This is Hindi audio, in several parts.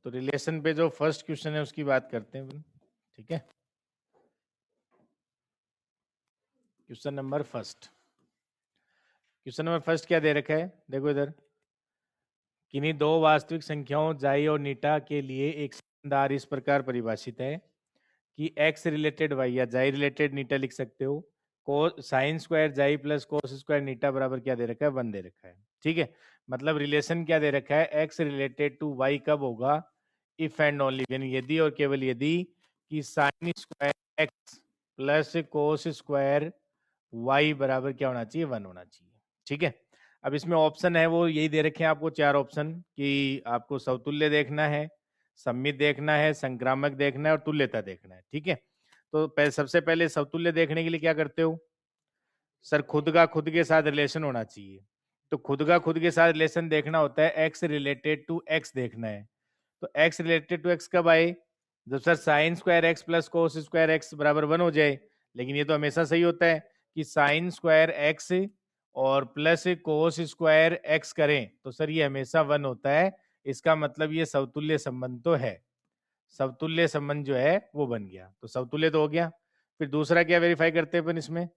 तो रिलेशन पे जो फर्स्ट क्वेश्चन है उसकी बात करते हैं अपन, ठीक है। क्वेश्चन नंबर फर्स्ट क्या दे रखा है, देखो इधर। किन्हीं दो वास्तविक संख्याओं जाई और नीटा के लिए एक संबंध इस प्रकार परिभाषित है कि x रिलेटेड y या जाई रिलेटेड नीटा लिख सकते हो। को साइन स्क्वायर जाई प्लस कोस स्क्वायर नीटा बराबर क्या दे रखा है, 1 दे रखा है, ठीक है। मतलब रिलेशन क्या दे रखा है, x रिलेटेड टू y कब होगा, इफ एंड ओनली, यानी यदि और केवल यदि कि sine square x plus cos square y बराबर क्या होना चाहिए, 1 होना चाहिए, ठीक है। अब इसमें ऑप्शन है वो यही दे रखे हैं आपको, 4 ऑप्शन, कि आपको समतुल्य देखना है, सम्मित देखना है, संक्रामक देखना है और तुल्यता देखना है, ठीक है। तो सबसे पहले समतुल्य देखने के लिए क्या करते हो सर, खुद का खुद के साथ रिलेशन होना चाहिए। तो खुद का खुद के साथ रिलेशन देखना होता है, एक्स रिलेटेड टू एक्स देखना है। तो एक्स रिलेटेड टू एक्स कब आए, जब sir sine square x plus cos square x बराबर 1 हो जाए। लेकिन ये तो हमेशा सही होता है कि साइन स्क्वायर एक्स और प्लस कोस स्क्वायर एक्स करें तो सर ये हमेशा 1 होता है। इसका मतलब ये समतुल्य संबंध तो है, समतुल्य संबंध जो है वो बन गया, तो समतुल्य तो हो गया। फिर दूसरा क्या वेरीफाई करते हैं अपन इसमें,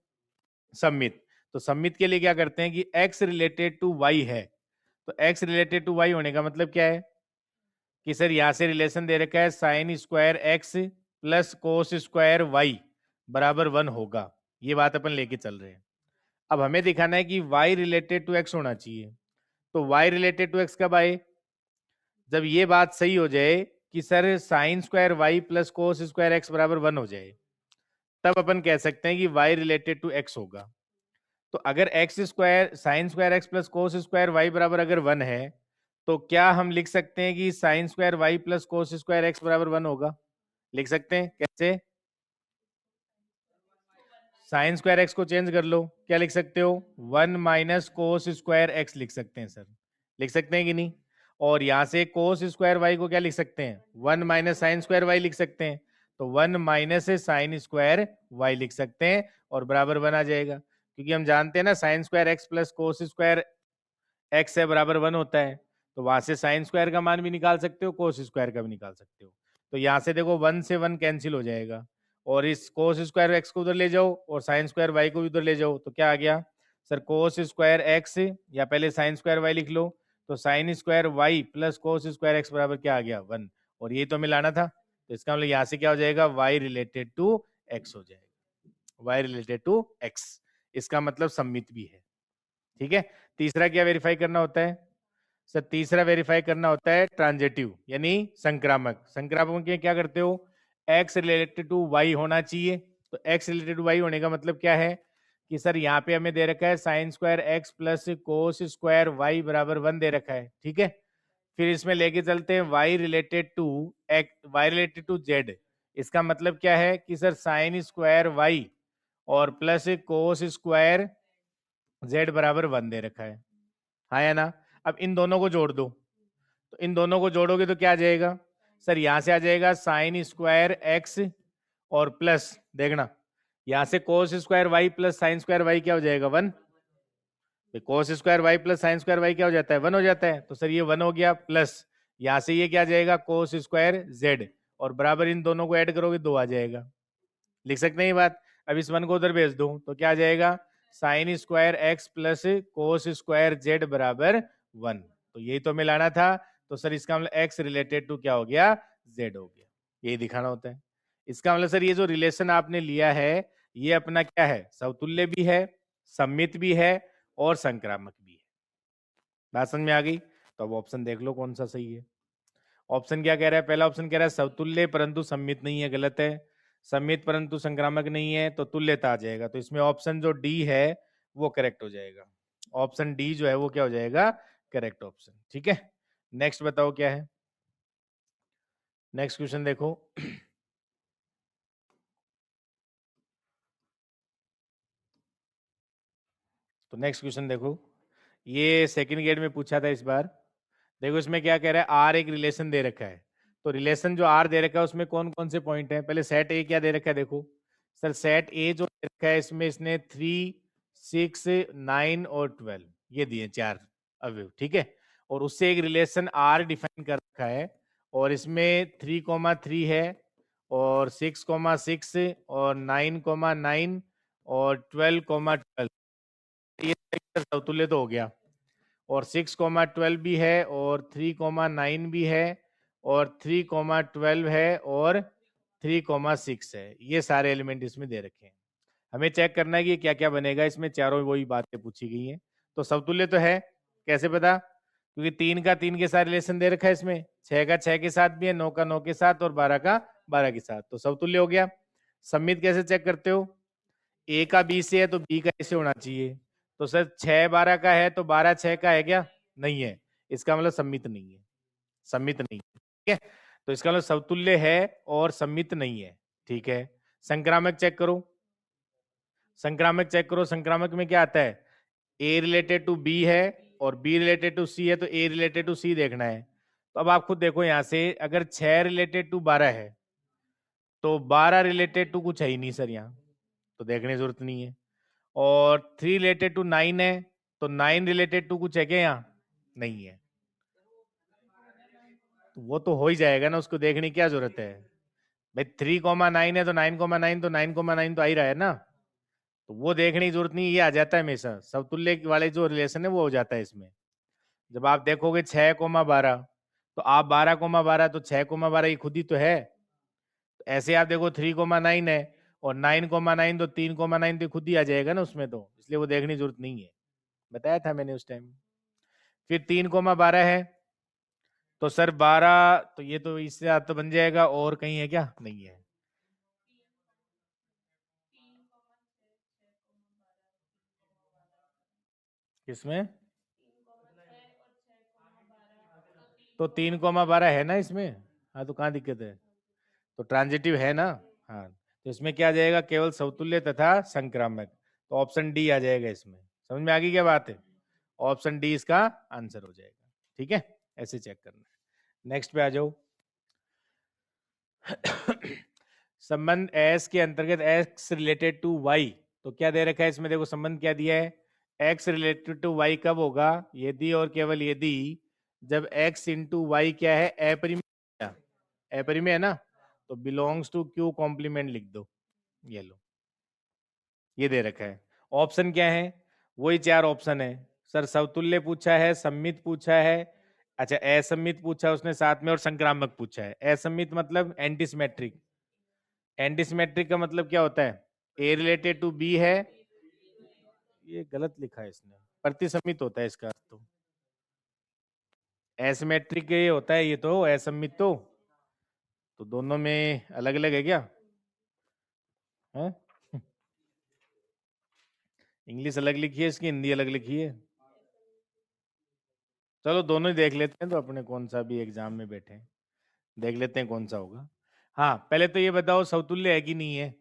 सम्मित। तो सम्मित के लिए क्या करते हैं कि x रिलेटेड टू y है, तो x रिलेटेड टू y होने का मतलब क्या है कि सर यहां से रिलेशन दे रखा है sine square x plus cos square y बराबर 1 होगा, ये बात अपन लेके चल रहे हैं। अब हमें दिखाना है कि y रिलेटेड टू x होना चाहिए। तो y रिलेटेड टू x कब आए, जब ये बात सही हो जाए कि sir sine square y plus cos square x बराबर 1 हो जाए, तब अपन कह सकते हैं कि y रिलेटेड टू x होगा। तो अगर x square sine square x plus cos square y बराबर अगर 1 है, तो क्या हम लिख सकते हैं कि sine square y plus cos square x बराबर 1 होगा, लिख सकते हैं कैसे, साइन स्क्वायर एक्स को चेंज कर लो, क्या लिख सकते हो 1 माइनस कोस स्क्वायर एक्स लिख सकते हैं सर, लिख सकते हैं कि नहीं। और यहां से कोस स्क्वायर वाई को क्या लिख सकते हैं, 1 माइनस साइन स्क्वायर वाई लिख सकते हैं। तो 1 माइनस साइन स्क्वायर वाई लिख सकते हैं और बराबर 1 आ जाएगा, क्योंकि हम जानते हैं ना sign square x plus cos square x है बराबर 1 होता है। तो वहां से साइन स्क्वायर का मान भी निकाल सकते हो, कोस स्क्वायर का भी निकाल सकते हो। तो यहाँ से देखो 1 से 1 कैंसिल हो जाएगा, और इस कोस स्क्वायर एक्स को उधर ले जाओ और साइन स्क्वायर वाई को भी उधर ले जाओ, तो क्या आ गया सर, कोस स्क्वायर एक्स या पहले साइन स्क्वायर वाई लिख लो, तो sine square y plus cos square x बराबर क्या आ गया 1, और ये तो हमें लाना था। तो इसका मतलब यहाँ से क्या हो जाएगा, वाई रिलेटेड टू एक्स हो जाएगा, वाई रिलेटेड टू एक्स, इसका मतलब सम्मित भी है, ठीक है। तीसरा क्या वेरीफाई करना होता है सर, तीसरा वेरीफाई करना होता है ट्रांजिटिव यानी संक्रामक। संक्रामक में क्या करते हो, एक्स रिलेटेड टू वाई होना चाहिए। तो एक्स रिलेटेड टू वाई होने का मतलब क्या है कि सर यहाँ पे हमें दे रखा है sine square x plus cos square y बराबर 1 दे रखा है, ठीक है। फिर इसमें लेके चलते हैं y related to x, y related to z. इसका मतलब क्या है कि सर साइन स्क्वायर वाई और प्लस कोस स्क्वायर जेड बराबर 1 दे रखा है, हाँ या ना। अब इन दोनों को जोड़ दो, तो इन दोनों को जोड़ोगे तो क्या आ जाएगा सर, यहां से आ जाएगा साइन स्क्वायर एक्स और प्लस, देखना यहां से cos square y plus sine square y क्या हो जाएगा 1, cos square y plus sine square y क्या हो जाता है 1 हो जाता है। तो सर ये 1 हो गया, प्लस यहां से ये क्या आ जाएगा कोस स्क्वायर जेड, और बराबर इन दोनों को ऐड करोगे 2 आ जाएगा, लिख सकते हैं ये बात। अब इस 1 को उधर भेज दो तो क्या आ जाएगा, sine square x plus cos square z बराबर 1। तो यही तो मिलाना था। तो सर इसका मतलब एक्स रिलेटेड टू क्या हो गया, जेड हो गया, यही दिखाना होता है। इसका मतलब सर ये जो रिलेशन आपने लिया है ये अपना क्या है, समतुल्य भी है, सम्मित भी है और संक्रामक भी है। बात समझ में आ गई। तो अब ऑप्शन देख लो कौन सा सही है। ऑप्शन क्या कह रहा है, पहला ऑप्शन कह रहा है समतुल्य परंतु सम्मित नहीं है, गलत है। सम्मित परंतु संक्रामक नहीं है तो तुल्यता आ जाएगा। तो इसमें ऑप्शन जो डी है वो करेक्ट हो जाएगा, ऑप्शन डी जो है वो क्या हो जाएगा, करेक्ट ऑप्शन, ठीक है। नेक्स्ट बताओ क्या है, नेक्स्ट क्वेश्चन देखो। तो नेक्स्ट क्वेश्चन देखो, ये सेकंड ग्रेड में पूछा था इस बार। देखो इसमें क्या कह रहा है, आर एक रिलेशन दे रखा है। तो रिलेशन जो आर दे रखा है उसमें कौन कौन से पॉइंट है, पहले सेट ए क्या दे रखा है, देखो सर सेट ए जो दे रखा है इसमें इसने 3, 6, 9 और 12 ये दिए 4 अवयव, ठीक है। और उससे एक रिलेशन आर डिफाइन कर रखा है, और इसमें 3,3 है और 6,6 और 9,9 और 12,12, ये समतुल्य तो हो गया। और 6,12 भी है और 3,9 भी है और 3,12 है और 3,6 है। ये सारे एलिमेंट इसमें दे रखे हैं। हमें चेक करना है कि क्या क्या बनेगा इसमें। चारों वही बातें पूछी गई हैं। तो समतुल्य तो है, कैसे पता? क्योंकि 3 का 3 के साथ रिलेशन दे रखा है इसमें, 6 का 6 के साथ भी है, 9 का 9 के साथ और 12 का 12 के साथ, तो समतुल्य हो गया। सम्मित कैसे चेक करते हो? ए का बी से है तो बी का ए से होना चाहिए। तो सर 6 12 का है तो 12 6 का है क्या? नहीं है, इसका मतलब सम्मित नहीं है, सम्मित नहीं है। ठीक है, तो इसका मतलब समतुल्य है और सम्मित नहीं है। ठीक है, संक्रामक चेक करो, संक्रामक चेक करो। संक्रामक में क्या आता है? ए रिलेटेड टू बी है और बी रिलेटेड टू सी है, तो ए रिलेटेड टू सी देखना है। तो अब आप खुद देखो यहां से, अगर 6 रिलेटेड टू 12 है तो 12 रिलेटेड टू कुछ है ही नहीं सर यहाँ, तो देखने की जरूरत नहीं है। और 3 रिलेटेड टू 9 है तो 9 रिलेटेड टू कुछ है क्या यहाँ? नहीं है, तो वो तो हो ही जाएगा ना, उसको देखने की क्या जरूरत है भाई। 3,9 है तो 9,9, तो 9,9 तो आ ही रहा है ना, तो वो देखने की जरूरत नहीं, ये आ जाता है हमेशा। समतुल्य वाले जो रिलेशन है वो हो जाता है इसमें। जब आप देखोगे 6,12, तो आप 12,12, तो 6,12 ये खुद ही तो है। तो ऐसे आप देखो 3,9 है और 9,9, तो 3,9 तो खुद ही आ जाएगा ना उसमें, तो इसलिए वो देखने की जरूरत नहीं है, बताया था मैंने उस टाइम। फिर 3,12 है तो सर 12, तो ये तो इससे आप तो बन जाएगा, और कहीं है क्या? नहीं है। किसमें? तो 3,12 है ना इसमें। हाँ, तो कहाँ दिक्कत है? तो ट्रांजिटिव है ना। हाँ, तो इसमें क्या आ जाएगा? केवल समतुल्य तथा संक्रामक, तो ऑप्शन डी आ जाएगा इसमें। समझ में आ गई क्या बात है? ऑप्शन डी इसका आंसर हो जाएगा। ठीक है, ऐसे चेक करना है। नेक्स्ट पे आ जाओ। संबंध एस के अंतर्गत एक्स रिलेटेड टू वाई, तो क्या दे रखा है इसमें? देखो संबंध क्या दिया है, एक्स रिलेटेड टू वाई कब होगा? यदि और केवल यदि जब एक्स इंटू वाई क्या है? अपरिमेय, अपरिमेय है ना, तो बिलोंग्स टू क्यू कॉम्प्लीमेंट लिख दो। ये लो, ये दे रखा है। ऑप्शन क्या है? वही 4 ऑप्शन है सर। समतुल्य पूछा है, सम्मित पूछा है, अच्छा असम्मित पूछा उसने साथ में, और संक्रामक पूछा है। असम्मित मतलब एंटीसिमेट्रिक, एंटीसिमेट्रिक का मतलब क्या होता है? ए रिलेटेड टू बी है, ये गलत लिखा है इसने, प्रतिसम्मित होता है इसका अर्थ। तो एसिमेट्रिक ये होता है, ये तो असम्मित, तो दोनों में अलग अलग है क्या है? इंग्लिश अलग लिखी है इसकी, हिंदी अलग लिखी है। चलो दोनों ही देख लेते हैं, तो अपने कौन सा भी एग्जाम में बैठे हैं, देख लेते हैं कौन सा होगा। हाँ, पहले तो ये बताओ समतुल्य है कि नहीं है?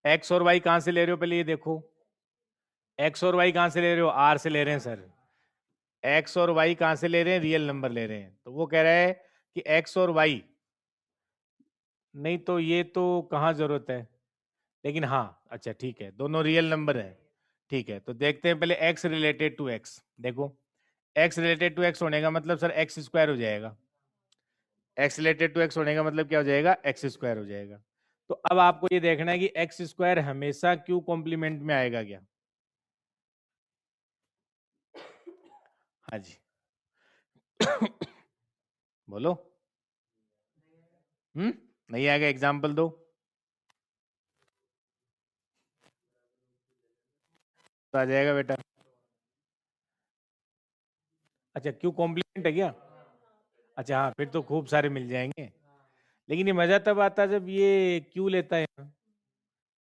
एक्स और वाई कहां से ले रहे हो? पहले ये देखो, एक्स और वाई कहां से ले रहे हो? आर से ले रहे हैं सर। एक्स और वाई कहां से ले रहे हैं? रियल नंबर ले रहे हैं। तो वो कह रहा है कि एक्स और वाई, नहीं तो ये तो कहाँ जरूरत है, लेकिन हाँ अच्छा ठीक है, दोनों रियल नंबर है। ठीक है, तो देखते हैं पहले एक्स रिलेटेड टू एक्स। देखो, एक्स रिलेटेड टू एक्स होने का मतलब सर एक्स स्क्वायर हो जाएगा। एक्स रिलेटेड टू एक्स होने का मतलब क्या हो जाएगा? एक्स स्क्वायर हो जाएगा। तो अब आपको ये देखना है कि एक्स स्क्वायर हमेशा क्यू कॉम्प्लीमेंट में आएगा क्या? हाँ जी। बोलो। नहीं आएगा, एग्जाम्पल दो। तो आ जाएगा बेटा। अच्छा, क्यू कॉम्प्लीमेंट है क्या? अच्छा हाँ, फिर तो खूब सारे मिल जाएंगे, लेकिन ये मजा तब आता है जब ये क्यू लेता है यहाँ।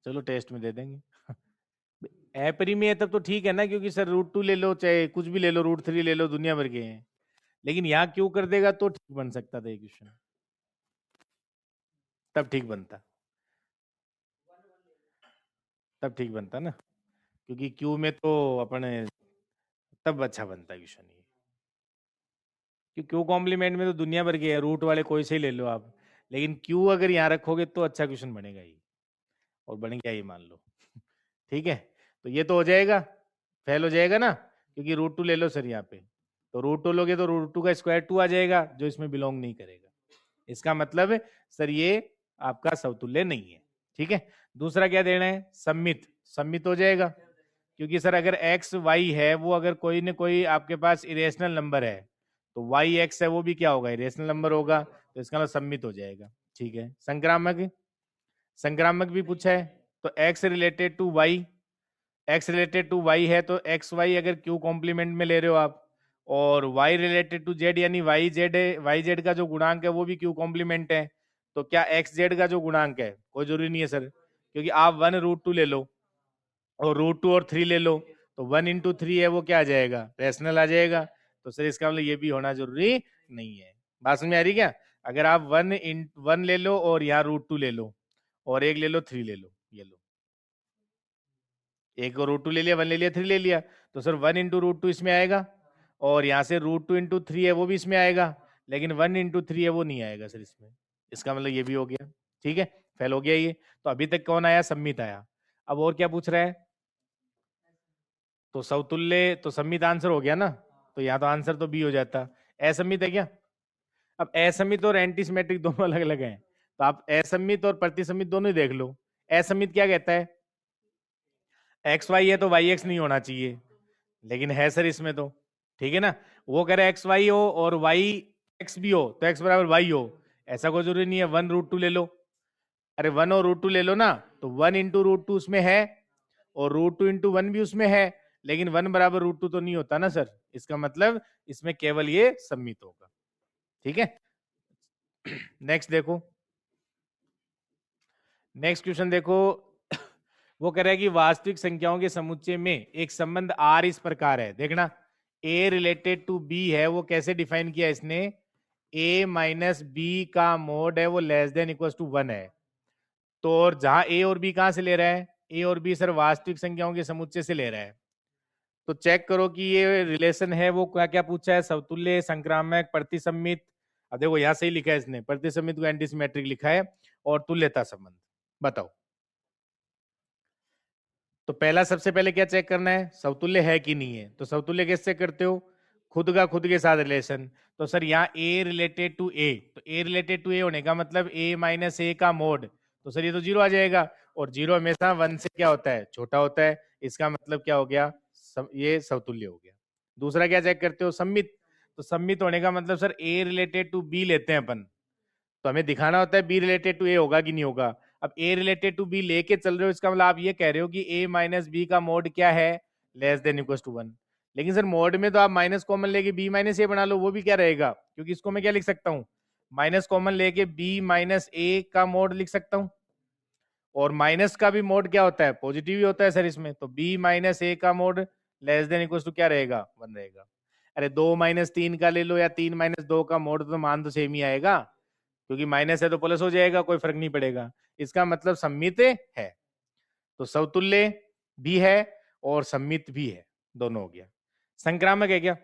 चलो टेस्ट में दे देंगे। एपरी में है तब तो ठीक है ना, क्योंकि सर √2 ले लो, चाहे कुछ भी ले लो, √3 ले लो, दुनिया भर के हैं। लेकिन यहाँ क्यों कर देगा तो ठीक बन सकता था ये क्वेश्चन, तब ठीक बनता, तब ठीक बनता ना, क्योंकि क्यू में तो अपने तब अच्छा बनता क्वेश्चन ये। क्यू कॉम्प्लीमेंट में तो दुनिया भर के है, रूट वाले कोई से ही ले लो आप, लेकिन क्यू अगर यहाँ रखोगे तो अच्छा क्वेश्चन बनेगा ही, और बन गया ये मान लो। ठीक है, तो ये तो हो जाएगा, फेल हो जाएगा ना, क्योंकि √2 ले लो सर यहाँ पे। तो √2 लोगे तो √2 का स्क्वायर 2 आ जाएगा, जो इसमें बिलोंग नहीं करेगा। इसका मतलब सर ये आपका समतुल्य नहीं है। ठीक है, दूसरा क्या देना है, सम्मित। सम्मित हो जाएगा, क्योंकि सर अगर एक्स वाई है, वो अगर कोई न कोई आपके पास इरेशनल नंबर है, तो वाई एक्स है वो भी क्या होगा, इरेशनल नंबर होगा, तो इसका मतलब सम्मित हो जाएगा। ठीक है, संक्रामक। संक्रामक भी पूछा है, तो x related to y, x related to y है तो एक्स वाई अगर क्यू कॉम्प्लीमेंट में ले रहे हो आप, और वाई रिलेटेड टू जेड यानी वाई जेड है, वाई जेड का जो गुणांक है वो भी क्यू कॉम्प्लीमेंट है, तो क्या एक्स जेड का जो गुणांक है, कोई जरूरी नहीं है सर, क्योंकि आप 1√2 ले लो और √2 और 3 ले लो, तो 1 × 3 है वो क्या आ जाएगा, रेशनल आ जाएगा। तो सर इसका मतलब ये भी होना जरूरी नहीं है। बात समझ में आ रही क्या? अगर आप 1 ले लो और यहाँ √2 ले लो, और एक ले लो 3 ले लो, ये लो, एक √2 ले लिया, 1 ले लिया, 3 ले लिया, तो सर 1 × √2 इसमें आएगा, और यहाँ से √2 × 3 है वो भी इसमें आएगा, लेकिन 1 × 3 है वो नहीं आएगा सर इसमें। इसका मतलब ये भी हो गया। ठीक है, फेल हो गया ये। तो अभी तक कौन आया, सम्मित आया। अब और क्या पूछ रहा है, तो समतुल्य, तो सम्मित आंसर हो गया ना, तो यहाँ तो आंसर तो बी हो जाता। असम्मित है क्या? अब असम्मित और एंटी सिमेट्रिक दोनों अलग अलग हैं, तो आप असम्मित और प्रतिसम्मित दोनों ही देख लो। असम्मित क्या कहता है, एक्स वाई है तो वाई एक्स नहीं होना चाहिए, लेकिन है सर इसमें तो। ठीक है ना, वो कह रहे एक्स वाई हो और वाई एक्स भी हो, तो एक्स बराबर वाई हो, ऐसा कोई जरूरी नहीं है। 1√2 ले लो, अरे 1 और √2 ले लो ना, तो 1 × √2 उसमें है, और √2 × 1 भी उसमें है, लेकिन 1 बराबर √2 तो नहीं होता ना सर। इसका मतलब इसमें केवल ये सम्मित होगा। ठीक है, नेक्स्ट देखो, नेक्स्ट क्वेश्चन देखो। वो कह रहा है कि वास्तविक संख्याओं के समुच्चय में एक संबंध आर इस प्रकार है, देखना, ए रिलेटेड टू बी है, वो कैसे डिफाइन किया इसने, ए माइनस बी का मोड है वो लेस देन इक्वल टू 1 है। तो और जहां ए और बी कहां से ले रहा है, ए और बी सर वास्तविक संख्याओं के समुच्चय से ले रहा है। तो चेक करो कि ये रिलेशन है वो क्या क्या पूछा है, समतुल्य, संक्रामक, प्रतिसम्मित। अब देखो यहां सही लिखा है इसने, प्रतिसम्मित को एंटीसिमेट्रिक लिखा है, और तुल्यता संबंध। बताओ, तो पहला सबसे पहले क्या चेक करना है, समतुल्य है कि नहीं है। तो समतुल्य कैसे चेक करते हो, खुद का खुद के साथ रिलेशन। तो सर यहाँ ए रिलेटेड टू ए, तो ए रिलेटेड टू ए होने का मतलब ए माइनस ए का मोड, तो सर ये तो 0 आ जाएगा, और 0 हमेशा 1 से क्या होता है, छोटा होता है। इसका मतलब क्या हो गया, ये समतुल्य हो गया। दूसरा क्या चेक करते हो, सम्मित। तो सम्मित होने का मतलब sir A related to B लेते हैं अपन, तो हमें दिखाना होता है बी रिलेटेड टू ए होगा कि नहीं होगा। अब ए रिलेटेड टू बी लेके चल रहे हो, इसका मतलब आप ये कह रहे हो कि ए माइनस बी का मोड क्या है, लेस देन इक्वल टू 1। लेकिन सर मोड में तो आप माइनस कॉमन लेके बी माइनस ए बना लो, वो भी क्या रहेगा, क्योंकि इसको मैं क्या लिख सकता हूँ, माइनस कॉमन लेके बी माइनस ए का मोड लिख सकता हूँ, और माइनस का भी मोड क्या होता है, पॉजिटिव ही होता है सर इसमें। तो बी माइनस ए का mod less than equal to क्या रहेगा, 1 रहेगा। अरे 2 माइनस 3 का ले लो, या 3 माइनस 2 का मोड, तो मान तो सेम ही आएगा, क्योंकि माइनस है तो प्लस हो जाएगा, कोई फर्क नहीं पड़ेगा। इसका मतलब सम्मित है, तो समतुल्य भी है और सम्मित भी है, दोनों हो गया। संक्रामक है क्या,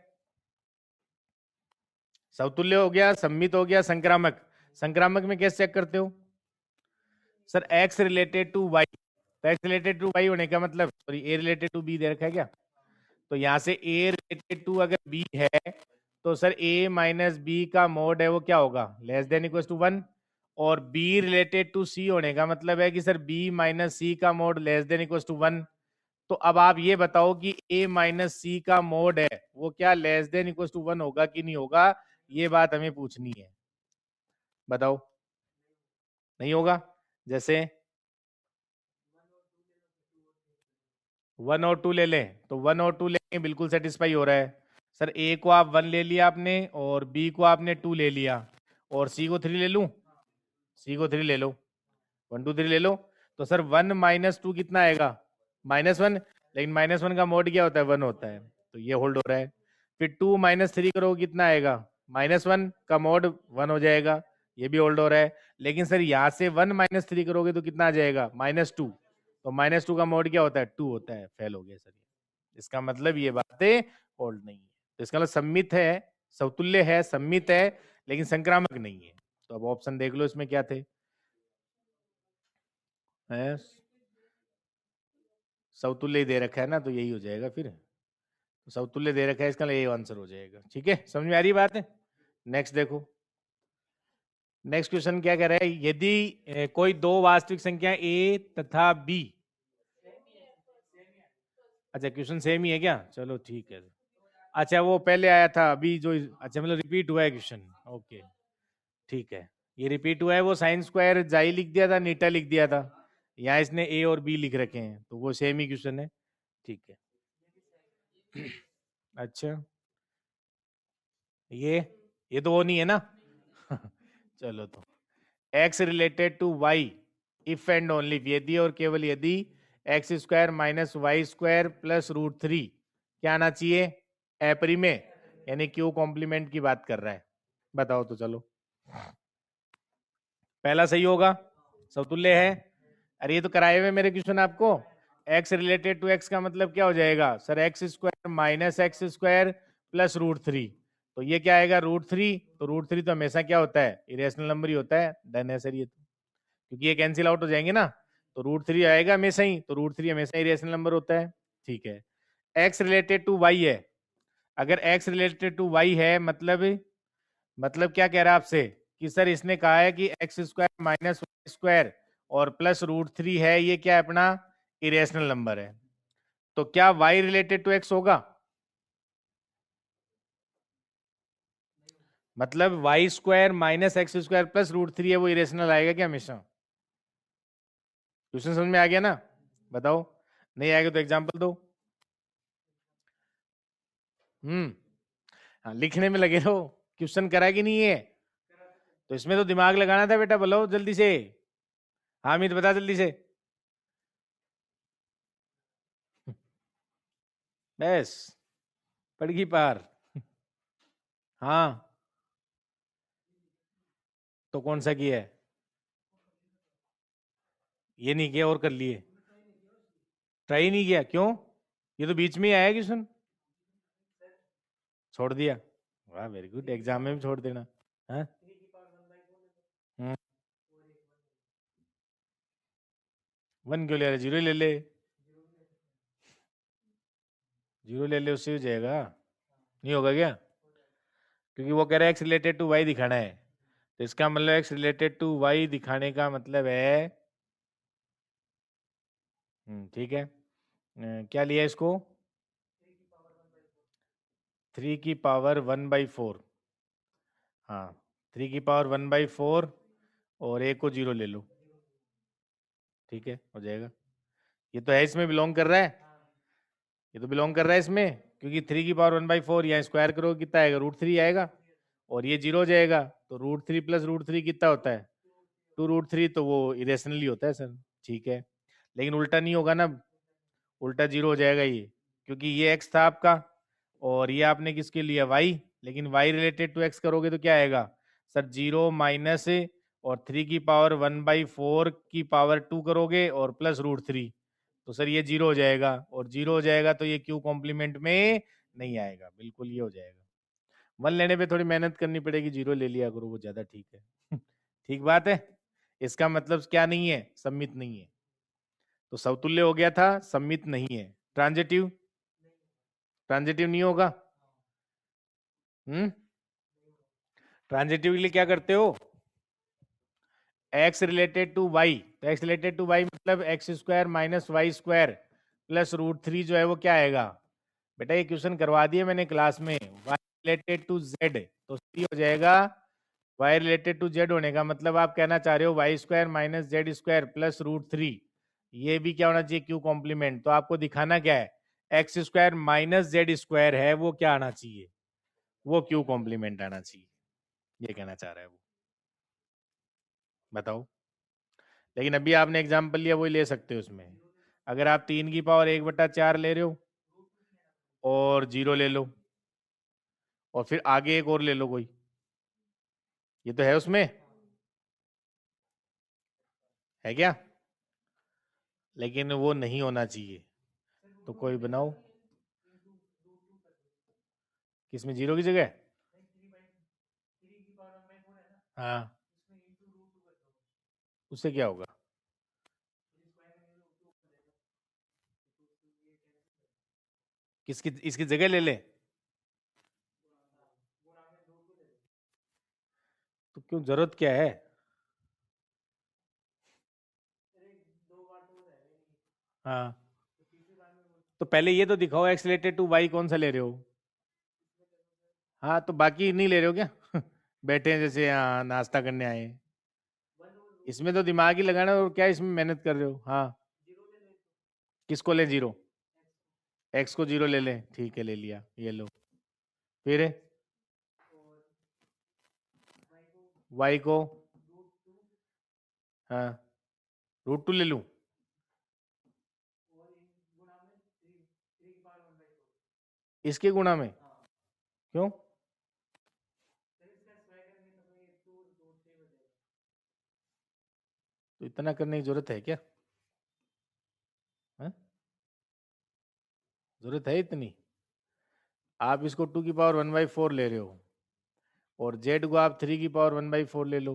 समतुल्य हो गया, सम्मित हो गया, संक्रामक। संक्रामक में कैसे चेक करते हो, sir X related to Y, तो एक्स रिलेटेड टू वाई होने का मतलब, sorry A related to B दे रखा है क्या, तो यहां से ए रिलेटेड टू अगर बी है, तो सर ए माइनस बी का मोड है वो क्या होगा, लेस देन इक्वल टू 1। और बी रिलेटेड टू सी होने का मतलब है कि सर बी माइनस सी का mod less than equal to 1। तो अब आप ये बताओ कि ए माइनस सी का मोड है वो क्या लेस देन इक्वल टू 1 होगा कि नहीं होगा, ये बात हमें पूछनी है। बताओ, नहीं होगा। जैसे 1 और 2 ले लें, तो 1 और 2 लेंगे, बिल्कुल सेटिस्फाई हो रहा है। सर ए को आप 1 ले लिया आपने, और बी को आपने 2 ले लिया, और सी को 3 ले लूं, सी को 3 ले लो, 1 2 3 ले लो। तो सर 1 माइनस 2 कितना आएगा, -1, लेकिन -1 का मोड क्या होता है, 1 होता है, तो ये होल्ड हो रहा है। फिर 2 माइनस 3 करो कितना आएगा, -1 का मोड 1 हो जाएगा, ये भी होल्ड हो रहा है। लेकिन सर यहाँ से 1 माइनस 3 करोगे तो कितना आ जाएगा, -2, तो -2 का मोड क्या होता है, 2 होता है, फेल हो गया सर। इसका मतलब ये बातें होल्ड नहीं है, तो इसका मतलब सम्मित है, समतुल्य है, सम्मित है, लेकिन संक्रामक नहीं है। तो अब ऑप्शन देख लो इसमें क्या थे, समतुल्य ही दे रखा है ना, तो यही हो जाएगा फिर। तो समतुल्य दे रखा है, इसका ये आंसर हो जाएगा। ठीक है, समझ में आ रही बात है? नेक्स्ट देखो, नेक्स्ट क्वेश्चन क्या कह रहा है, यदि कोई दो वास्तविक संख्या ए तथा बी, अच्छा क्वेश्चन सेम ही है क्या? चलो ठीक है। अच्छा वो पहले आया था अभी जो, अच्छा मतलब रिपीट हुआ है क्वेश्चन, ओके ठीक है। ये रिपीट हुआ है, वो साइन स्क्वायर जाई लिख दिया था, नीटा लिख दिया था, यहाँ इसने ए और बी लिख रखे हैं, तो वो सेम ही क्वेश्चन है। ठीक है। अच्छा ये तो वो नहीं है ना। चलो तो x रिलेटेड टू y, इफ एंड ओनली यदि और केवल यदि x square minus y square plus root three क्या आना चाहिए, एपरी में, यानी क्यू कॉम्प्लीमेंट की बात कर रहा है। बताओ तो चलो, पहला सही होगा, समतुल्य है। अरे ये तो कराए हुए मेरे क्वेश्चन आपको। x रिलेटेड टू x का मतलब क्या हो जाएगा sir, x square minus x square plus root three, तो ये क्या आएगा रूट थ्री, तो रूट थ्री तो हमेशा क्या होता है, इरेशनल नंबर ही होता है। डन है सर ये तो, क्योंकि ये कैंसिल आउट हो जाएंगे ना, तो रूट थ्री आएगा हमेशा ही, तो रूट थ्री हमेशा इरेशनल नंबर होता है। ठीक है, x रिलेटेड टू y है, अगर x रिलेटेड टू y है मतलब क्या कह रहा है आपसे कि सर इसने कहा है कि x square minus y square और प्लस रूट थ्री है, ये क्या है अपना इरेशनल नंबर है, तो क्या y रिलेटेड टू x होगा? मतलब y square minus x square plus root three है, वो इरेशनल आएगा क्या हमेशा? क्वेश्चन समझ में आ गया ना? बताओ, नहीं आएगा तो एग्जांपल दो। हम्म, हाँ लिखने में लगे रहो, क्वेश्चन करा कि नहीं है, तो इसमें तो दिमाग लगाना था बेटा, बोलो जल्दी से। हाँ अमित बता जल्दी से। बस पड़ गई पार। हाँ तो कौन सा किया है? ये नहीं किया और कर लिए? ट्राई नहीं किया क्यों? ये तो बीच में ही आया क्वेश्चन, छोड़ दिया। वाह वेरी गुड, एग्जाम में भी छोड़ देना। हाँ हम्म, वन क्यों ले रहा, जीरो ले ले, जीरो ले ले उससे हो जाएगा। नहीं होगा क्या? क्योंकि वो कह रहा है एक्स रिलेटेड टू वाई दिखाना है, तो इसका मतलब एक्स रिलेटेड टू वाई दिखाने का मतलब है, ठीक है। क्या लिया इसको, थ्री की पावर वन बाई फोर, हाँ थ्री की पावर वन बाई फोर, और एक को जीरो ले लो, ठीक है हो जाएगा। ये तो है, इसमें बिलोंग कर रहा है, ये तो बिलोंग कर रहा है इसमें, क्योंकि थ्री की पावर वन बाई फोर यहाँ स्क्वायर करो कितना आएगा, रूट थ्री आएगा, और ये जीरो हो जाएगा, तो root three plus root three कितना होता है, टू रूट थ्री, तो वो इरेशनली होता है सर। ठीक है, लेकिन उल्टा नहीं होगा ना, उल्टा जीरो हो जाएगा ये, क्योंकि ये एक्स था आपका, और ये आपने किसके लिया वाई, लेकिन वाई रिलेटेड टू एक्स करोगे तो क्या आएगा सर, जीरो माइनस, और थ्री की पावर वन बाई फोर की पावर टू करोगे और प्लस रूट थ्री, तो सर ये जीरो हो जाएगा, और जीरो हो जाएगा तो ये क्यू कॉम्प्लीमेंट में नहीं आएगा, बिल्कुल ये हो जाएगा। वन लेने पे थोड़ी मेहनत करनी पड़ेगी, जीरो ले लिया करो वो ज्यादा ठीक है। ठीक बात है, इसका मतलब क्या नहीं है, सम्मित नहीं है, तो समतुल्य हो गया था, सम्मित नहीं है। ट्रांजिटिव, ट्रांजिटिव नहीं होगा। हम्म, ट्रांजिटिव के लिए क्या करते हो, एक्स रिलेटेड टू वाई, तो एक्स रिलेटेड टू वाई मतलब x square minus y square plus root three जो है वो क्या आएगा, बेटा ये क्वेश्चन करवा दिए मैंने क्लास में, वाई रिलेटेड टू जेड, तो सी हो जाएगा, वाई रिलेटेड टू जेड होने का मतलब आप कहना चाह रहे हो y square minus z square plus root three, ये भी क्या होना चाहिए क्यू कॉम्प्लीमेंट, तो आपको दिखाना क्या है, x square minus z square है वो क्या आना चाहिए, वो क्यू कॉम्प्लीमेंट आना चाहिए, ये कहना चाह रहा है वो। बताओ, लेकिन अभी आपने एग्जाम्पल लिया वही ले सकते हो उसमें, अगर आप तीन की पावर एक बटा चार ले रहे हो और जीरो ले लो, और फिर आगे एक और ले लो कोई, ये तो है उसमें, है क्या, लेकिन वो नहीं होना चाहिए, तो कोई बनाओ, किसमें जीरो की जगह, हाँ उससे क्या होगा, किसकी इसकी जगह ले ले? तो क्यों, जरूरत क्या है? हाँ, तो पहले ये तो दिखाओ एक्स रिलेटेड टू वाई कौन सा ले रहे हो? हाँ, तो बाकी नहीं ले रहे हो क्या? बैठे हैं जैसे यहाँ नाश्ता करने आए हैं। इसमें तो दिमाग ही लगाना, और क्या इसमें मेहनत कर रहे हो? हाँ, किसको ले जीरो? एक्स को जीरो ले लें, ठीक है, ले लिया, ये लो। फिर वाई को, हाँ, रूट टू ले लूँ? इसके गुणा में? क्यों? तो इतना करने की जरूरत है क्या? हाँ? जरूरत है इतनी? आप इसको 2 की पावर 1/4 ले रहे हो, और जेड को आप 3 की पावर 1/4 ले लो।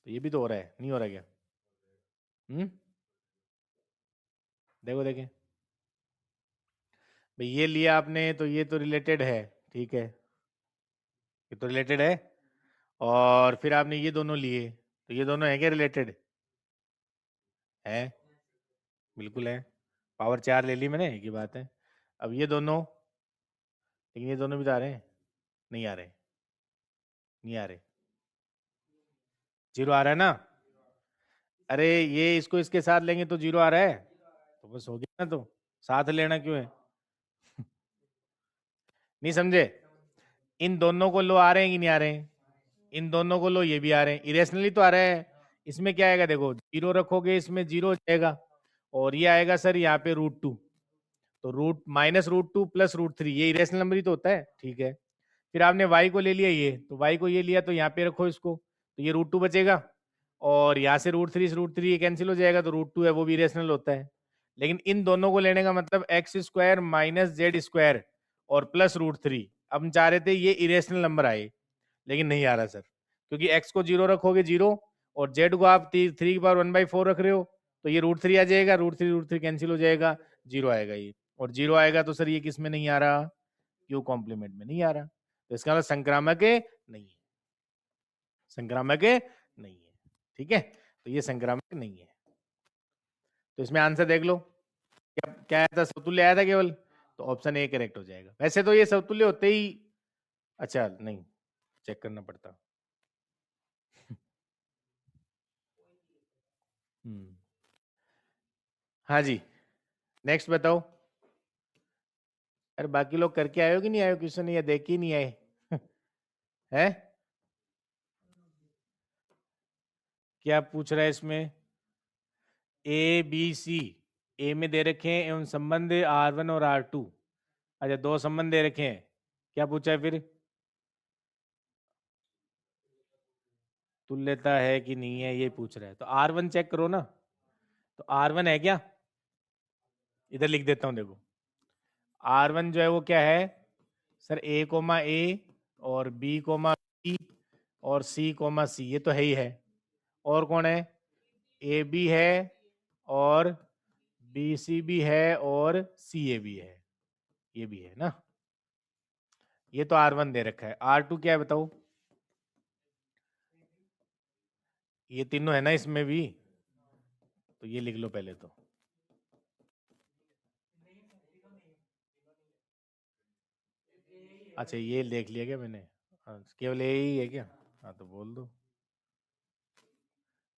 तो ये भी तो हो रहा है, नहीं हो रहा क्या? हम्म, देखो देखें भाई, ये लिया आपने तो ये तो रिलेटेड है, ठीक है, ये तो रिलेटेड है। और फिर आपने ये दोनों लिए, तो ये दोनों है क्या रिलेटेड? है, बिल्कुल है। पावर 4 ले ली मैंने, एक ही बात है। अब ये दोनों, लेकिन ये दोनों भी तो आ रहे हैं, नहीं आ रहे, नहीं आ रहे, जीरो आ रहा है ना? अरे ये इसको इसके साथ लेंगे तो जीरो आ रहा है, तो बस हो गया ना, तो साथ लेना क्यों है? नहीं समझे? इन दोनों को लो, आ रहे हैं कि नहीं आ रहे हैं? इन दोनों को लो, ये भी आ रहे हैं, इरेशनली तो आ रहा है। इसमें क्या आएगा, देखो जीरो रखोगे इसमें जीरो हो जाएगा, और ये आएगा सर यहाँ पे √2, तो -√2 प्लस √3, ये इरेशनल नंबर ही तो होता है, ठीक है। फिर आपने y को ले लिया, ये तो y को ये लिया, तो यहाँ पे रखो इसको, तो ये √2 बचेगा, और यहाँ से √3 से √3 ये कैंसिल हो जाएगा, तो √2 है वो भी इरेशनल होता है। लेकिन इन दोनों को लेने का मतलब x² माइनस z² और प्लस √3, अब हम चाह रहे थे ये इरेशनल नंबर आए, लेकिन नहीं आ रहा सर, क्योंकि x को जीरो रखोगे जीरो, और z को आप 3 की पावर 1/4 रख रहे हो, तो ये √3 आ जाएगा, √3 कैंसिल हो जाएगा, जीरो आएगा ये, और जीरो आएगा तो सर ये किस में नहीं आ रहा? क्यू कॉम्प्लीमेंट में नहीं आ रहा, तो इसका मतलब संक्रामक है नहीं है, संक्रामक है नहीं है, ठीक है, तो ये संक्रामक नहीं है। तो इसमें आंसर देख लो, क्या क्या आया था, समतुल्य आया था केवल, तो ऑप्शन ए करेक्ट हो जाएगा। वैसे तो ये समतुल्य होते ही, अच्छा नहीं, चेक करना पड़ता। हम्म, हाँ जी, नेक्स्ट बताओ। अरे बाकी लोग करके आए हो कि नहीं आए हो क्वेश्चन, या देख ही नहीं आए? है, क्या पूछ रहा है इसमें? ए बी सी, ए में दे रखे हैं एवं संबंध R1 और R2, अच्छा दो संबंध दे रखे हैं, क्या पूछा है फिर? तुल्यता है कि नहीं है ये पूछ रहा है, तो R1 चेक करो ना, तो R1 है क्या? इधर लिख देता हूं, देखो R1 जो है वो क्या है सर, A, और B, और C, ये तो है ही है। और कौन है? AB है, और BC भी है, और CA भी है, ये भी है ना, ये तो R1 दे रखा है। R2 क्या है बताओ? ये तीनों है ना इसमें भी, तो ये लिख लो पहले तो। अच्छा ये देख लिया क्या मैंने? हाँ, केवल ए ही है क्या? हाँ तो बोल दो।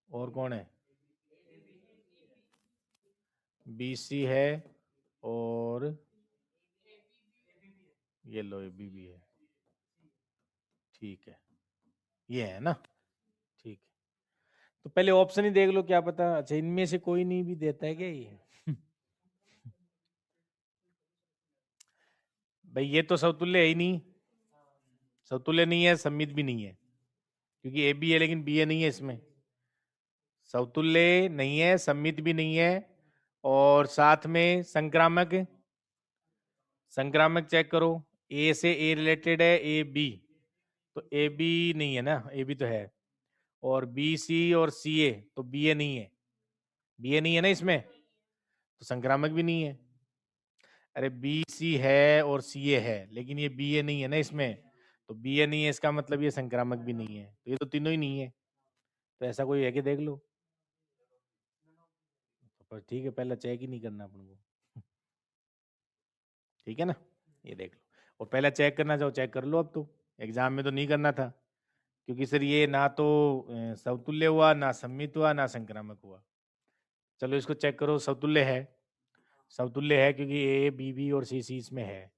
और कौन है? BC है, और ये लो AB भी है, ठीक है, ये है ना, ठीक है। तो पहले ऑप्शन ही देख लो, क्या पता, अच्छा इनमें से कोई नहीं भी देता है क्या ये? भाई ये तो समतुल्य है ही नहीं, समतुल्य नहीं है, सम्मित भी नहीं है, क्योंकि ए बी है लेकिन बी ए नहीं है इसमें, समतुल्य नहीं है, सम्मित भी नहीं है, और साथ में संक्रामक, संक्रामक चेक करो, ए से ए रिलेटेड है, ए बी, तो ए बी नहीं है ना, ए बी तो है, और बी सी और सी ए, तो बी ए नहीं है, बी ए नहीं है ना इसमें, तो संक्रामक भी नहीं है। अरे बी सी है और सी ए है, लेकिन ये बी ए नहीं है ना इसमें, तो बी ए नहीं है इसका मतलब ये संक्रामक भी नहीं है, तो ये तो तीनों ही नहीं है। तो ऐसा कोई है कि देख लो। तो पर ठीक है, पहला चेक ही नहीं करना अपन को। ठीक है ना, ये देख लो। और पहला चेक करना चाहो चेक कर लो, अब तो एग्जाम में तो नहीं करना था, क्योंकि सर ये ना तो समतुल्य हुआ, ना सम्मित हुआ, ना संक्रामक हुआ। चलो इसको चेक करो, समतुल्य है, समतुल्य है क्योंकि ए बी बी और सी सी इसमें है।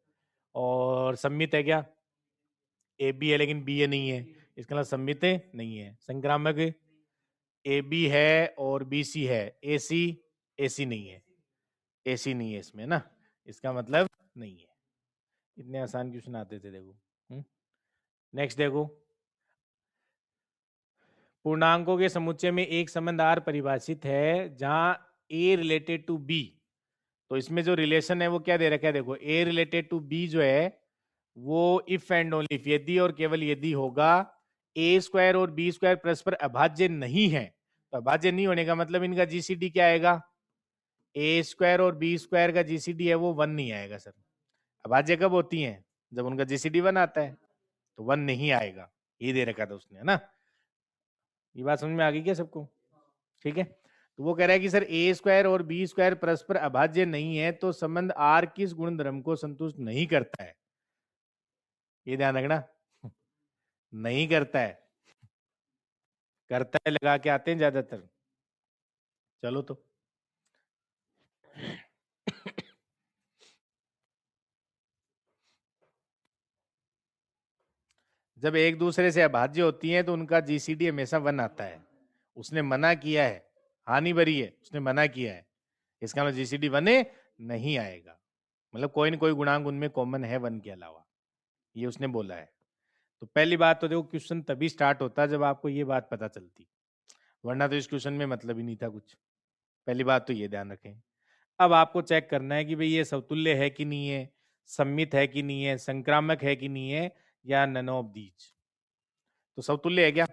और सम्मित है क्या, ए बी है लेकिन बी ए नहीं है, इसका मतलब सम्मित नहीं है। संक्रामक ए बी है और बी सी है, ए सी नहीं है, ए सी नहीं है इसमें ना, इसका मतलब नहीं है। इतने आसान क्वेश्चन आते थे देखो। नेक्स्ट देखो, पूर्णांकों के समुच्चय में एक संबंध आर परिभाषित है जहां ए रिलेटेड टू बी। तो इसमें जो रिलेशन है वो क्या दे रखा है, देखो ए रिलेटेड टू बी जो है वो इफ एंड ओनली इफ, यदि और केवल यदि होगा ए स्क्वायर और बी स्क्वायर परस्पर अभाज्य नहीं है। तो अभाज्य नहीं होने का मतलब इनका जीसीडी क्या आएगा, ए स्क्वायर और बी स्क्वायर का जीसीडी है वो 1 नहीं आएगा सर। अभाज्य कब होती हैं, जब उनका जीसीडी 1 आता है, तो 1 नहीं आएगा, ये दे रखा था उसने, है ना। ये बात समझ में आ गई क्या सबको, ठीक है। तो वो कह रहा है कि सर ए स्क्वायर और बी स्क्वायर परस्पर अभाज्य नहीं है, तो संबंध आर किस गुणधर्म को संतुष्ट नहीं करता है, ये ध्यान रखना। नहीं करता है, करता है लगा के आते हैं ज्यादातर। चलो तो जब एक दूसरे से अभाज्य होती हैं तो उनका जीसीडी हमेशा 1 आता है। उसने मना किया है, हानि भरी है, उसने मना किया है, इसका मतलब जीसीडी 1 नहीं आएगा, मतलब कोई ना कोई गुणांक उनमें कॉमन है 1 के अलावा, ये उसने बोला है। तो पहली बात तो देखो, क्वेश्चन तभी स्टार्ट होता जब आपको ये बात पता चलती, वरना तो इस क्वेश्चन में मतलब ही नहीं था कुछ। पहली बात तो ये ध्यान रखें। अब आपको चेक करना है कि भाई ये समतुल्य है कि नहीं है, सम्मित है कि नहीं है, संक्रामक है कि नहीं है, या नन ऑफ दीज। तो समतुल्य है क्या,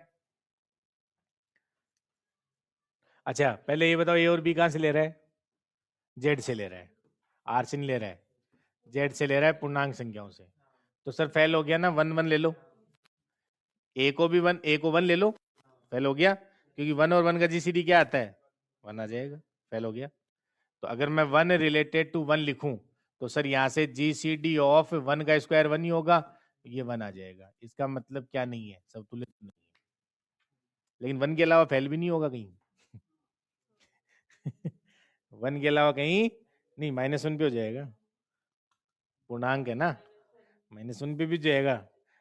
अच्छा पहले ये बताओ, ए और बी कहां से ले रहा है, जेड से ले रहा है, आर से नहीं ले रहा है, जेड से ले रहा है, पूर्णांक संख्याओं से। तो सर फेल हो गया ना, 1 1 ले लो, ए को भी 1, ए को 1 ले लो, फेल हो गया, क्योंकि 1 और 1 का जीसीडी क्या आता है, 1 आ जाएगा, फेल हो गया। तो अगर मैं 1 रिलेटेड टू 1 लिखूं, तो सर यहाँ से जीसीडी ऑफ 1 का स्क्वायर 1 ही होगा, ये 1 आ जाएगा। इसका मतलब क्या नहीं है, समतुल्य नहीं है, लेकिन 1 के अलावा फेल भी नहीं होगा कहीं। 1 के अलावा कहीं नहीं, -1 पे हो जाएगा, पूर्णांक है ना, -1 पे भी जाएगा।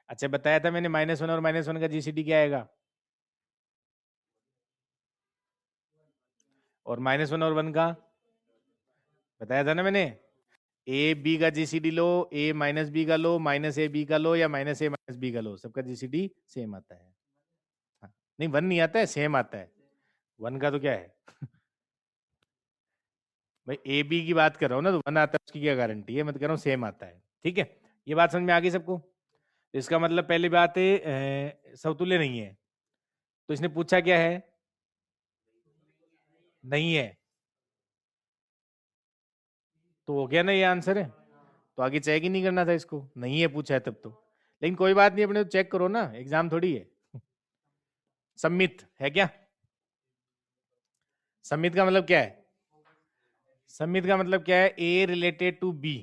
अच्छा बताया था मैंने, -1 और -1 का जीसीडी क्या आएगा, और -1 और 1 का बताया था ना मैंने। ए बी का जीसीडी लो, ए माइनस बी का लो, माइनस ए बी का लो, या माइनस ए माइनस बी का लो, सबका जीसीडी सेम आता है। हाँ, नहीं 1 नहीं आता है, सेम आता है। 1 का तो क्या है भाई, ए बी की बात कर रहा हूँ ना, तो 1 आता है उसकी क्या गारंटी है, मैं तो कह रहा हूँ सेम आता है। ठीक है, ये बात समझ में आ गई सबको। तो इसका मतलब पहली बात है समतुल्य नहीं है। तो इसने पूछा क्या है, नहीं है, तो हो गया ना, ये आंसर है। तो आगे चेक ही नहीं करना था इसको, नहीं है पूछा है तब तो। लेकिन कोई बात नहीं, अपने तो चेक करो ना, एग्जाम थोड़ी है। सम्मित है क्या, सम्मित का मतलब क्या है, सम्मित का मतलब क्या है, A related to B.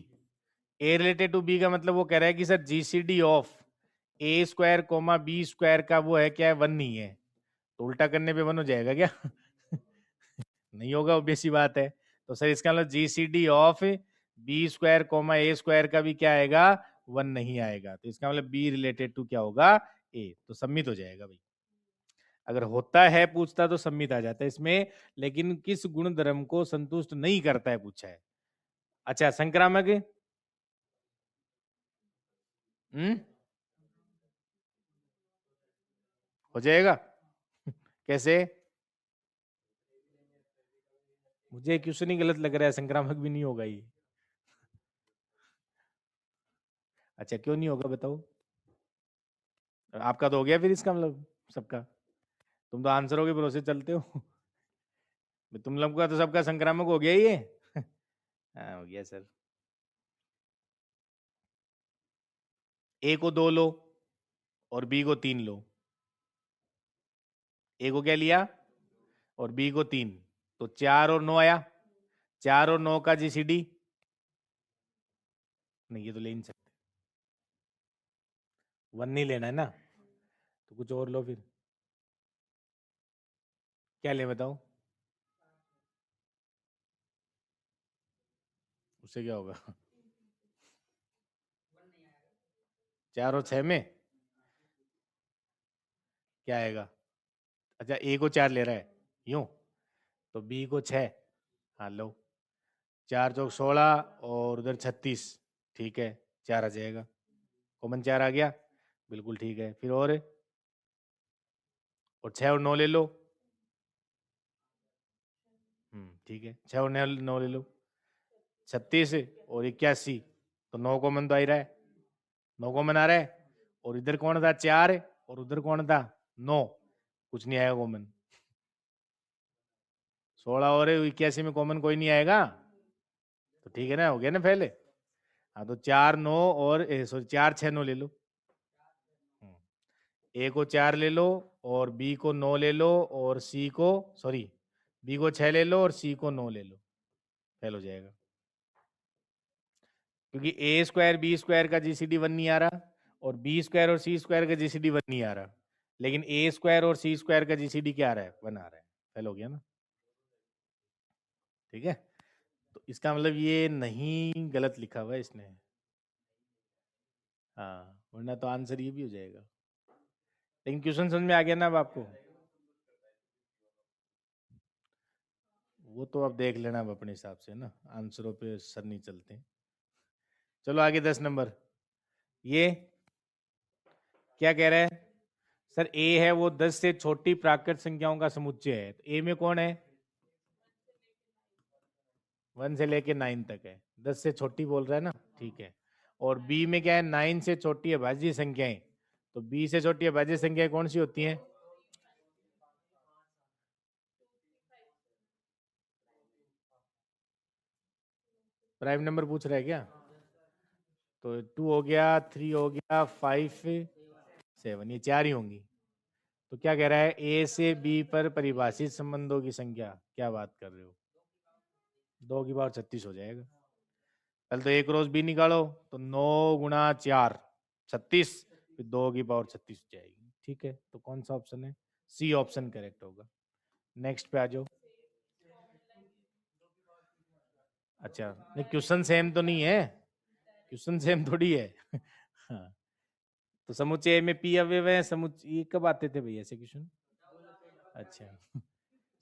A related to B का मतलब वो कह रहा है कि sir GCD of A square comma B square का वो है क्या है, 1 नहीं है। तो उल्टा करने पे 1 हो जाएगा क्या? नहीं होगा, ऑब्वियस सी बात है। तो सर इसका मतलब GCD of B square comma A square का भी क्या आएगा, 1 नहीं आएगा। तो इसका मतलब बी रिलेटेड टू क्या होगा, ए, तो सम्मित हो जाएगा भाई। अगर होता है पूछता तो सम्मित आ जाता है इसमें, लेकिन किस गुण धर्म को संतुष्ट नहीं करता है पूछा है। अच्छा संक्रामक, हम्म, हो जाएगा। कैसे, मुझे क्वेश्चन ही गलत लग रहा है, संक्रामक भी नहीं होगा ये। अच्छा क्यों नहीं होगा बताओ, आपका तो हो गया फिर इसका मतलब सबका, तुम तो आंसरों के भरोसे चलते हो। तुम लोग का तो सबका संक्रामक हो गया ही है। हाँ हो गया सर। ए को 2 लो और बी को 3 लो। ए को क्या लिया और बी को 3, तो 4 और 9 आया। 4 और 9 का जीसीडी नहीं, ये तो ले नहीं सकते, 1 नहीं लेना है ना, तो कुछ और लो फिर। क्या ले बताओ, उससे क्या होगा? 4 और 6 में क्या आएगा? अच्छा, ए को 4 ले रहा है यूं, तो बी को 6। हाँ लो, 4 चौक 16 और उधर 36, ठीक है, 4 आ जाएगा, कॉमन 4 आ गया, बिल्कुल ठीक है। फिर और 6 और 9 ले लो। ठीक है, 6 और 9 ले लो, 36 और 81, तो 9 कॉमन तो आ ही रहा है, 9 कॉमन आ रहा है। और इधर कौन था? 4, और उधर कौन था? 9, कुछ नहीं आएगा कॉमन। 16 और 81 में कॉमन कोई नहीं आएगा, तो ठीक है ना, हो गया ना पहले। हाँ, तो 4 9 और सॉरी 4 6 9 ले लो। ए को 4 ले लो और बी को 9 ले लो और सी को, सॉरी, बी को 6 ले लो और सी को 9 ले लो, फेल हो जाएगा। क्योंकि ए स्क्वायर बी स्क्वायर का जीसीडी 1 नहीं आ रहा, और बी स्क्वायर और सी स्क्वायर का जीसीडी 1 नहीं आ रहा, लेकिन ए स्क्वायर और सी स्क्वायर का जीसीडी क्या आ रहा है? 1 आ रहा है, फेल हो गया ना। ठीक है, तो इसका मतलब ये नहीं, गलत लिखा हुआ है इसने। हाँ, वरना तो आंसर ये भी हो जाएगा। लेकिन क्वेश्चन समझ में आ गया ना अब आपको? वो तो आप देख लेना अब अपने हिसाब से ना, आंसरों पे सर नहीं चलते। चलो आगे 10 नंबर। ये क्या कह रहा है? सर ए है वो 10 से छोटी प्राकृत संख्याओं का समुच्चय है, तो ए में कौन है? 1 से लेके 9 तक है, 10 से छोटी बोल रहा है ना, ठीक है। और बी में क्या है? 9 से छोटी अभाज्य संख्याएं, तो बी से छोटी अभाज्य संख्याएं कौन सी होती हैं? प्राइम नंबर पूछ रहा है क्या? तो 2 हो गया, 3 हो गया, 5 7, ये 4 ही होंगी। तो क्या कह रहा है? ए से बी पर परिभाषित संबंधों की संख्या, क्या बात कर रहे हो, 2 की पावर 36 हो जाएगा। पहले तो एक रोज बी निकालो, तो 9 गुणा 4 36, फिर 2 की पावर 36 हो जाएगी। ठीक है, तो कौन सा ऑप्शन है? सी ऑप्शन करेक्ट होगा। नेक्स्ट पे आ जाओ। अच्छा, नहीं क्वेश्चन सेम तो नहीं है, क्वेश्चन सेम थोड़ी है। हाँ, तो समुच्चय में पी अवयव है, समुच्चय ये कब आते थे भैया ऐसे क्वेश्चन? अच्छा,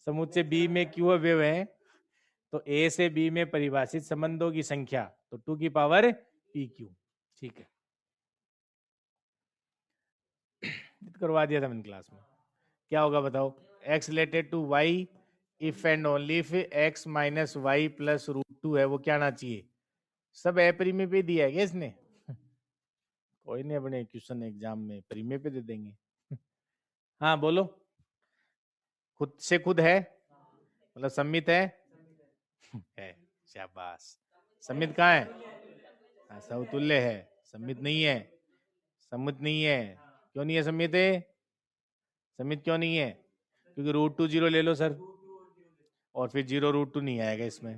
समुच्चय बी में क्यू अवयव है, तो ए से बी में परिभाषित संबंधों की संख्या, तो 2 की पावर पी क्यू। ठीक है, करवा दिया था मैंने क्लास में। क्या होगा बताओ? X related to y if and only if x minus y plus √2 है, वो क्या आना चाहिए? सब ए प्रीमे पे दिया है क्या इसने? कोई नहीं, अपने क्वेश्चन एग्जाम में प्रीमे पे दे देंगे। हाँ बोलो, खुद से खुद है मतलब सम्मित है? है, शाबाश। सम्मित कहाँ है? हाँ, समतुल्य है, सम्मित नहीं है, सम्मित नहीं है। क्यों नहीं है सम्मित? सम्मित क्यों नहीं है? क्योंकि √2 जीरो ले लो सर, और फिर 0 √2 नहीं आएगा इसमें।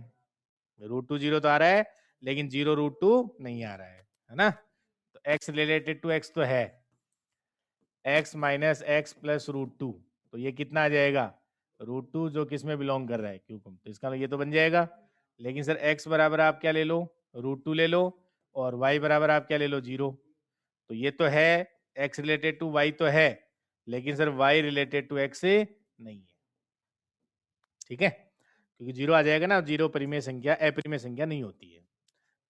√2 जीरो तो आ रहा है, लेकिन 0 √2 नहीं आ रहा है ना? तो एक्स रिलेटेड टू एक्स तो है, एक्स माइनस एक्स प्लस √2, तो ये कितना आ जाएगा? √2 जो किस में बिलोंग कर रहा है? क्यों कम, तो इसका ये तो बन जाएगा। लेकिन सर एक्स बराबर आप क्या ले लो? √2 ले लो, और वाई बराबर आप क्या ले लो? 0। तो ये तो है, एक्स रिलेटेड टू वाई तो है, लेकिन sir y related to x नहीं है। ठीक है, क्योंकि 0 आ जाएगा ना, 0 परिमेय संख्या अपरिमेय संख्या नहीं होती है।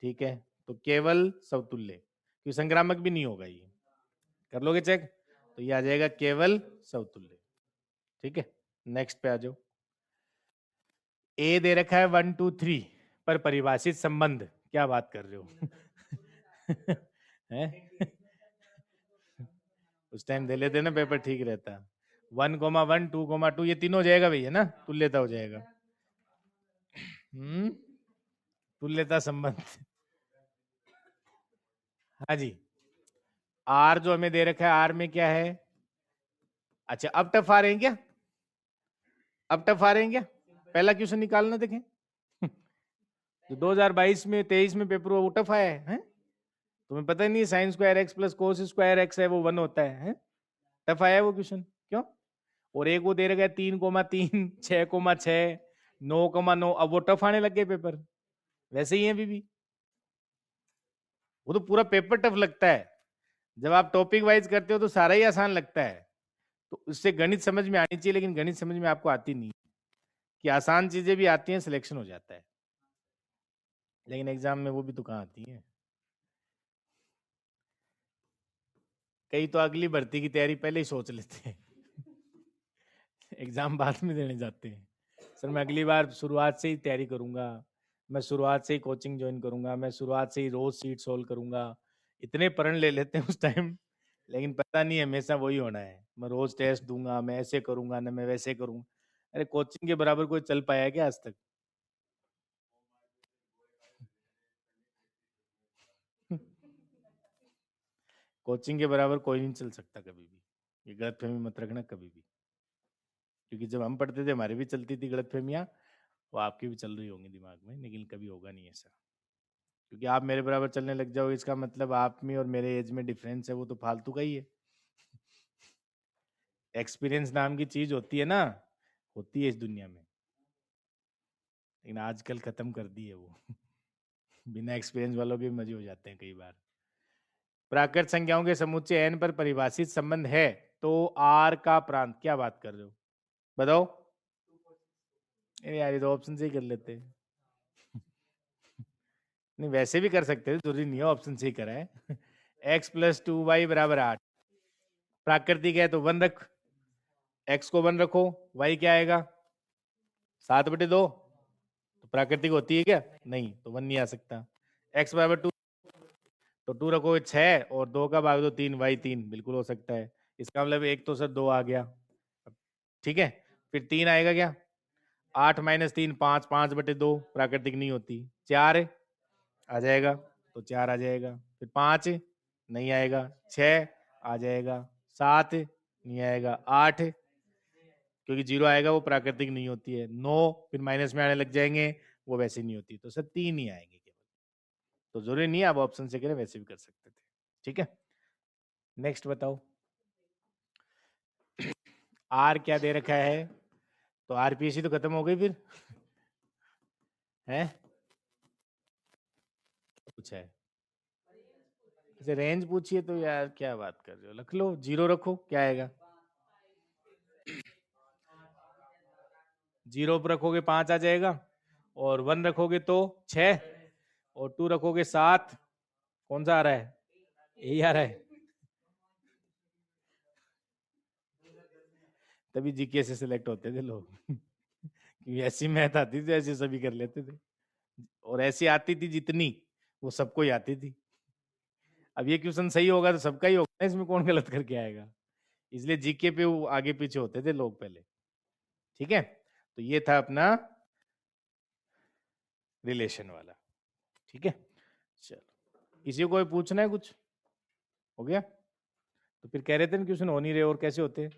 ठीक है, तो केवल समतुल्य, क्योंकि संक्रामक भी नहीं होगा ये, कर लोगे चेक, तो ये आ जाएगा केवल समतुल्य। ठीक है, नेक्स्ट पे आ जाओ। ए दे रखा है 1 2 3 पर परिभाषित संबंध, क्या बात कर रहे हो? हैं? उस टाइम दे लेते ना, पेपर ठीक रहता। 1,1 2,2 ये तीनों हो जाएगा भैया ना, तुल्यता हो जाएगा। तुल्यता संबंध। हाँ जी, आर जो हमें दे रखा है, आर में क्या है? अच्छा, अब टफ आ रहे हैं क्या? अब टफ आ रहे हैं क्या? पहला क्वेश्चन निकालना देखें। जो 2022 में 23 में पेपर हुआ वो टफ आया है? तुम्हें पता ही नहीं sign square x plus cos square x है वो 1 होता है? टफ आया है वो क्वेश्चन, क्यों? और एक वो दे रखा है 3,3 6,6 9,9, अब वो टफ आने लग गए पेपर। वैसे ही है अभी भी, वो तो पूरा पेपर टफ लगता है। जब आप टॉपिक वाइज करते हो तो सारा ही आसान लगता है। तो उससे गणित समझ में आनी चाहिए, लेकिन गणित समझ में आपको आती नहीं कि आसान चीजें भी आती हैं, सिलेक्शन हो जाता है, लेकिन एग्जाम में वो भी तो कहाँ आती है। कई तो अगली भर्ती की तैयारी पहले ही सोच लेते हैं एग्जाम बाद में देने जाते हैं। सर मैं अगली बार शुरुआत से ही तैयारी करूंगा, मैं शुरुआत से ही कोचिंग ज्वाइन करूंगा, मैं शुरुआत से ही रोज सीट सोल्व करूंगा। इतने प्रण ले लेते हैं उस टाइम, लेकिन पता नहीं हमेशा वही होना है। मैं रोज टेस्ट दूंगा, मैं ऐसे करूंगा ना, मैं वैसे करूंगा। अरे कोचिंग के बराबर कोई चल पाया है क्या आज तक? कोचिंग के बराबर कोई नहीं चल सकता कभी भी। ये गलतफहमी मत रखना कभी भी, क्योंकि जब हम पढ़ते थे हमारी भी चलती थी गलतफहमियां, वो आपकी भी चल रही होंगी दिमाग में, लेकिन कभी होगा नहीं ऐसा। क्योंकि आप मेरे बराबर चलने लग जाओगे, इसका मतलब आप में और मेरे एज में डिफरेंस है, वो तो फालतू का ही है। एक्सपीरियंस नाम की चीज होती है ना, होती है इस दुनिया में, लेकिन आजकल खत्म कर दी है वो बिना एक्सपीरियंस वालों के भी मजे हो जाते हैं कई बार। प्राकृत संख्याओं के समुच्चय एन पर परिभाषित संबंध है तो आर का प्रांत, क्या बात कर रहे हो? बताओ। अरे यार ये तो ऑप्शन से ही कर लेते हैं नहीं वैसे भी कर सकते थे, जरूरी नहीं है ऑप्शन से ही करा है एक्स प्लस 2y बराबर 8। प्राकृतिक है तो 1 रख, एक्स को 1 रखो, वाई क्या आएगा? 7/2। तो प्राकृतिक होती है क्या? नहीं, तो 1 नहीं आ सकता। एक्स बराबर 2, तो 2 रखोगे 6 और 2 का भाग दो 3, वाई 3 बिल्कुल हो सकता है। इसका मतलब एक तो सर 2 आ गया, ठीक है। फिर 3 आएगा क्या? 8 - 3 5, 5/2 प्राकृतिक नहीं होती। 4 आ जाएगा, तो 4 आ जाएगा। फिर 5 नहीं आएगा, 6 आ जाएगा, 7 नहीं आएगा, 8 क्योंकि 0 आएगा वो प्राकृतिक नहीं होती है, 9 फिर माइनस में आने लग जाएंगे, वो वैसे नहीं होती। तो सर 3 ही आएंगे केवल। तो जरूरी नहीं है आप ऑप्शन से करें, वैसे भी कर सकते थे। ठीक है, नेक्स्ट बताओ। आर क्या दे रखा है? तो आरपीएससी तो खत्म हो गई फिर है? कुछ है? अच्छा रेंज पूछिए तो यार क्या बात कर रहे हो, रख लो 0 रखो, क्या आएगा? 0 पर रखोगे 5 आ जाएगा, और 1 रखोगे तो 6, और 2 रखोगे 7। कौन सा आ रहा है? यही आ रहा है। तभी जीके से सिलेक्ट होते थे लोग क्योंकि ऐसी मैथ आती थी, ऐसी सभी कर लेते थे, और ऐसी आती थी जितनी, वो सबको ही आती थी। अब ये क्वेश्चन सही होगा तो सबका ही होगा, इसमें कौन गलत करके आएगा? इसलिए जीके पे वो आगे पीछे होते थे लोग पहले। ठीक है, तो ये था अपना रिलेशन वाला। ठीक है, चलो किसी को कोई पूछना है कुछ? हो गया? तो फिर कह रहे थे ना क्वेश्चन हो नहीं रहे, और कैसे होते हैं?